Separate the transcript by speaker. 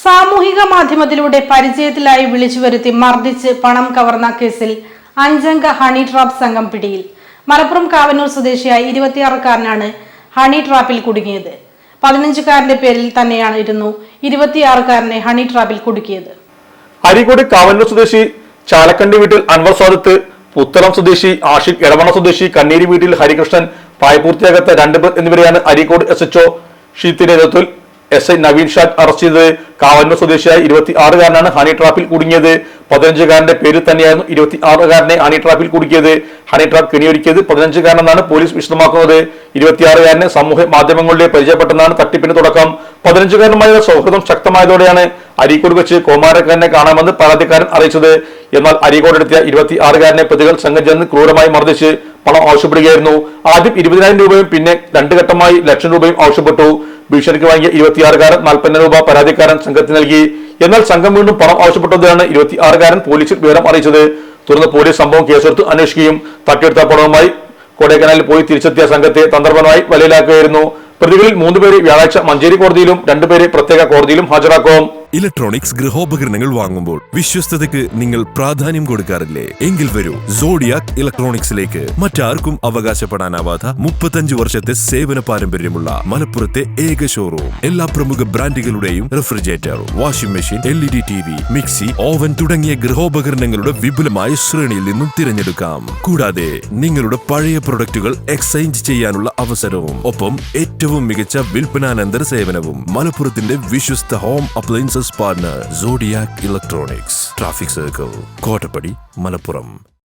Speaker 1: സാമൂഹിക മാധ്യമത്തിലൂടെ പരിചയത്തിലായി വിളിച്ചുവരുത്തി മർദ്ദിച്ച് പണം കവർന്ന കേസിൽ 5-അംഗ ഹണി ട്രാപ്പ് സംഘം പിടിയിൽ. മലപ്പുറം കാവന്നൂർ സ്വദേശിയായ 26-കാരനാണ് ഹണി ട്രാപ്പിൽ കുടുങ്ങിയത്. 15-കാരന്റെ പേരിൽ തന്നെയായിരുന്നു 26-കാരനെ ഹണി ട്രാപ്പിൽ കുടുക്കിയത്.
Speaker 2: അരീക്കോട് കാവന്നൂർ സ്വദേശി ചാലക്കണ്ടി വീട്ടിൽ അൻവർ സ്വാദത്ത്, പുത്തളം സ്വദേശി ആഷിഖ്, എടവണ്ണ സ്വദേശി കണ്ണീരി വീട്ടിൽ ഹരികൃഷ്ണൻ, പ്രായപൂർത്തിയാകാത്ത 2 പേർ എന്നിവരെയാണ് അരീക്കോട് SHO ഷീത്തിന്റെ നേതൃത്വത്തിൽ SI നവീൻ ഷാജ് അറസ്റ്റ് ചെയ്തത്. കാവന്നൂർ സ്വദേശിയായ 26-കാരനാണ് ഹണി ട്രാപ്പിൽ കുടുങ്ങിയത്. 15-കാരന്റെ പേരിൽ തന്നെയായിരുന്നു 26-കാരനെ ഹണി ട്രാപ്പിൽ കുടുക്കിയത്. ഹണി ട്രാപ്പ് കെണിയൊരുക്കിയത് 15-കാരനെന്നാണ് പോലീസ് വിശദമാക്കുന്നത്. 26-കാരനെ സമൂഹ മാധ്യമങ്ങളിലെ പരിചയപ്പെട്ടെന്നാണ് തട്ടിപ്പിന് തുടക്കം. 15-കാരനുമായ സൗഹൃദം ശക്തമായതോടെയാണ് അരീക്കോട് വെച്ച് കോമാരക്കാരനെ കാണാമെന്ന് പരാതിക്കാരൻ അറിയിച്ചത്. എന്നാൽ അരീക്കോടെത്തിയ 26-കാരനെ പ്രതികൾ സംഘം ചേർന്ന് ക്രൂരമായി മർദ്ദിച്ച് പണം ആവശ്യപ്പെടുകയായിരുന്നു. ആദ്യം 20,000 രൂപയും പിന്നെ 2 ഘട്ടമായി ലക്ഷം രൂപയും ആവശ്യപ്പെട്ടു. ഭീഷണിക്ക് വാങ്ങിയ 26-കാരൻ 40,000 രൂപ പരാതിക്കാരൻ സംഘത്തിന് നൽകി. എന്നാൽ സംഘം വീണ്ടും പണം ആവശ്യപ്പെട്ടതാണ് 26-കാരൻ പോലീസിൽ വിവരം അറിയിച്ചത്. തുടർന്ന് പോലീസ് സംഭവം കേസെടുത്ത് അന്വേഷിക്കുകയും തട്ടിയെടുത്ത പണവുമായി കൊടൈക്കനാലിൽ പോയി തിരിച്ചെത്തിയ സംഘത്തെ തന്ത്രപരമായി വലയിലാക്കുകയായിരുന്നു. പ്രതികളിൽ 3 പേരെ വ്യാഴാഴ്ച മഞ്ചേരി കോടതിയിലും 2 പേരെ പ്രത്യേക കോടതിയിലും ഹാജരാക്കും.
Speaker 3: ഇലക്ട്രോണിക്സ് ഗൃഹോപകരണങ്ങൾ വാങ്ങുമ്പോൾ വിശ്വസ്തതയ്ക്ക് നിങ്ങൾ പ്രാധാന്യം കൊടുക്കാറില്ലേ? എങ്കിൽ വരൂ സോഡിയാക് ഇലക്ട്രോണിക്സിലേക്ക്. മറ്റാർക്കും അവകാശപ്പെടാനാവാത്ത 35 വർഷത്തെ സേവന പാരമ്പര്യമുള്ള മലപ്പുറത്തെ ഏക ഷോറൂം. എല്ലാ പ്രമുഖ ബ്രാൻഡുകളുടെയും refrigerator, washing machine, LED TV, mixie, oven തുടങ്ങിയ ഗൃഹോപകരണങ്ങളുടെ വിപുലമായ ശ്രേണിയിൽ നിന്നും തിരഞ്ഞെടുക്കാം. കൂടാതെ നിങ്ങളുടെ പഴയ പ്രൊഡക്റ്റുകൾ എക്സ്ചേഞ്ച് ചെയ്യാനുള്ള അവസരവും, ഒപ്പം ഏറ്റവും മികച്ച വിൽപ്പനാനന്തര സേവനവും. മലപ്പുറത്തിന്റെ വിശ്വസ്ത home appliances partner Zodiac Electronics, traffic circle, Kottappadi, Malappuram.